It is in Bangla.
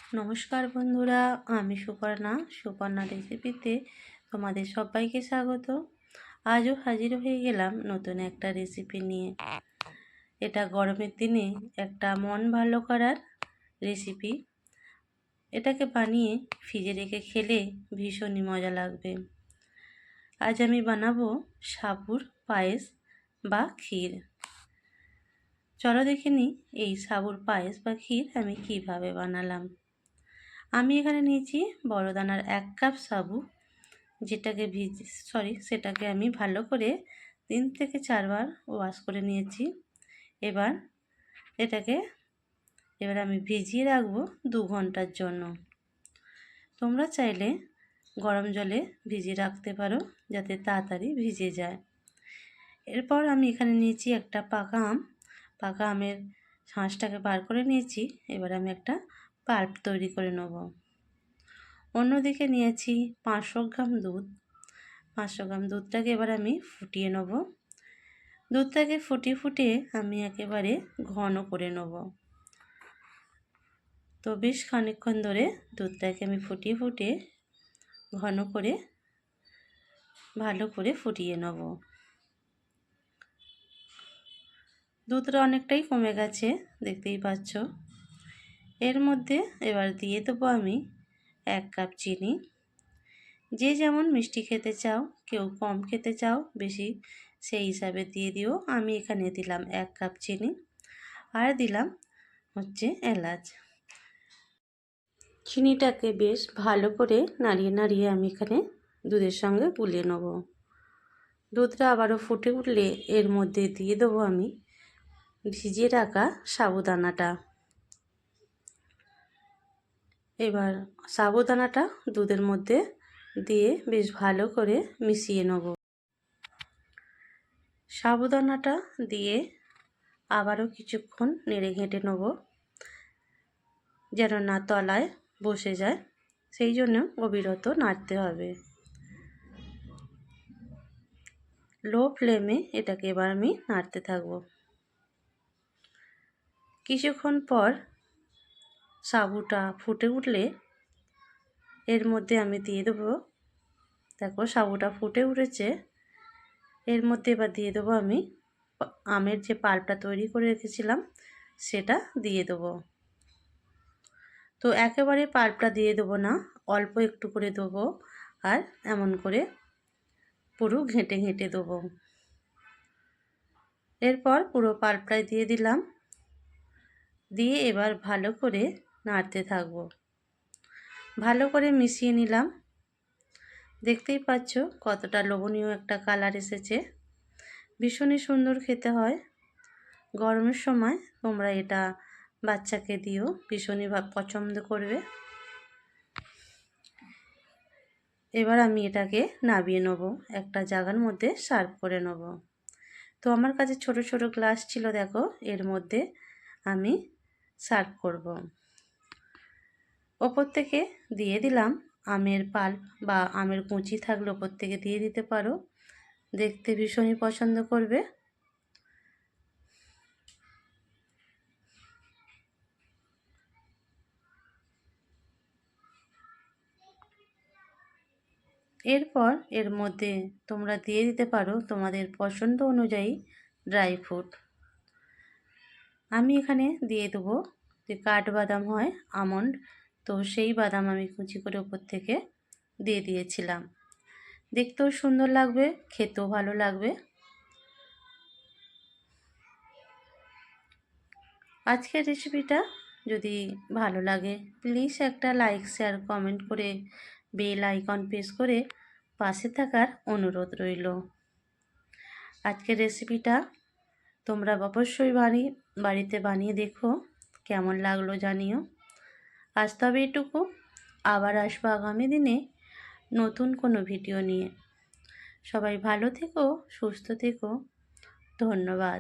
নমস্কার বন্ধুরা, আমি সুপর্ণা রেসিপিতে তোমাদের সবাইকে স্বাগত। আজও হাজির হয়ে গেলাম নতুন একটা রেসিপি নিয়ে। এটা গরমের দিনে একটা মন ভালো করার রেসিপি। এটাকে বানিয়ে ফ্রিজে রেখে খেলে ভীষণই মজা লাগবে। আজ আমি বানাবো সাবুর পায়েস বা ক্ষীর। চলো দেখে নিই এই সাবুর পায়েস বা ক্ষীর আমি কিভাবে বানালাম। আমি এখানে নিয়েছি বড় দানার 1 কাপ সাবু, সেটাকে আমি ভালো করে 3 থেকে 4 বার ওয়াশ করে নিয়েছি। এবার আমি ভিজিয়ে রাখবো 2 ঘন্টার জন্য। তোমরা চাইলে গরম জলে ভিজিয়ে রাখতে পারো যাতে তাড়াতাড়ি ভিজে যায়। এরপর আমি এখানে নিয়েছি একটা পাকা আমের শাঁসটাকে বার করে নিয়েছি। এবার আমি একটা পাল্প তৈরি করে নেব। অন্যদিকে নিয়েছি 500 গ্রাম দুধ। 500 গ্রাম দুধটাকে এবার আমি ফুটিয়ে নেব। দুধটাকে ফুটিয়ে আমি একেবারে ঘন করে নেব। তো বেশ খানিকক্ষণ ধরে দুধটাকে আমি ফুটিয়ে ঘন করে ভালো করে ফুটিয়ে নেব। দুধটা অনেকটাই কমে গেছে, দেখতেই পাচ্ছ। এর মধ্যে এবার দিয়ে দেবো আমি 1 কাপ চিনি। যে যেমন মিষ্টি খেতে চাও, কেউ কম খেতে চাও বেশি, সেই হিসাবে দিয়ে দিও। আমি এখানে দিলাম 1 কাপ চিনি, আর দিলাম এলাচ। চিনিটাকে বেশ ভালো করে নাড়িয়ে আমি এখানে দুধের সঙ্গে গুলিয়ে নেব। দুধটা আবারও ফুটে উঠলে এর মধ্যে দিয়ে দেবো আমি ভিজিয়ে রাখা সাবুদানাটা। এবার সাবুদানাটা দুধের মধ্যে দিয়ে বেশ ভালো করে মিশিয়ে নেব। সাবুদানাটা দিয়ে আবারও কিছুক্ষণ নেড়ে ঘেঁটে নেব, যেন না তলায় বসে যায়, সেই জন্য অবিরত নাড়তে হবে। লো ফ্লেমে এটাকে এবার আমি নাড়তে থাকব। কিছুক্ষণ পর সাবুটা ফুটে উঠলে এর মধ্যে আমি দিয়ে দেবো, দেখো সাবুটা ফুটে উঠেছে। এর মধ্যে এবার দিয়ে দেবো আমি আমের যে পাল্পটা তৈরি করে রেখেছিলাম সেটা দিয়ে দেবো। তো একেবারে পাল্পটা দিয়ে দেবো না, অল্প একটু করে দেবো, আর এমন করে পুরো ঘেঁটে দেবো। এরপর পুরো পাল্পটাই দিয়ে দিলাম, দিয়ে এবার ভালো করে নাড়তে থাকবো। ভালো করে মিশিয়ে নিলাম। দেখতেই পাচ্ছ কতটা লোভনীয় একটা কালার এসেছে, ভীষণই সুন্দর খেতে হয়। গরমের সময় তোমরা এটা বাচ্চাকে দিও, ভীষণই পছন্দ করবে। এবার আমি এটাকে নামিয়ে নেব, একটা জায়গার মধ্যে সার্ভ করে নেব। তো আমার কাছে ছোট ছোট গ্লাস ছিল, দেখো এর মধ্যে আমি সার্ভ করব। ওপর থেকে দিয়ে দিলাম আমের পাল্প বা আমের কুচি থাকলে ওপর থেকে দিয়ে দিতে পারো, দেখতে ভীষণই পছন্দ করবে। এরপর এর মধ্যে তোমরা দিয়ে দিতে পারো তোমাদের পছন্দ অনুযায়ী ড্রাই ফ্রুট। আমি এখানে দিয়ে দেবো যে কাঠবাদাম হয়, আমন্ড, তো সেই বাদাম আমি কুচি করে ওপর থেকে দিয়ে দিয়েছিলাম। দেখতেও সুন্দর লাগবে, খেতেও ভালো লাগবে। আজকের রেসিপিটা যদি ভালো লাগে প্লিজ একটা লাইক, শেয়ার, কমেন্ট করে বেল আইকন প্রেস করে পাশে থাকার অনুরোধ রইল। আজকের রেসিপিটা তোমরা অবশ্যই বাড়িতে বানিয়ে দেখো, কেমন লাগলো জানিও। আজ তবে এটুকু, আবার আসবো আগামী দিনে নতুন কোনো ভিডিও নিয়ে। সবাই ভালো থেকো, সুস্থ থেকো, ধন্যবাদ।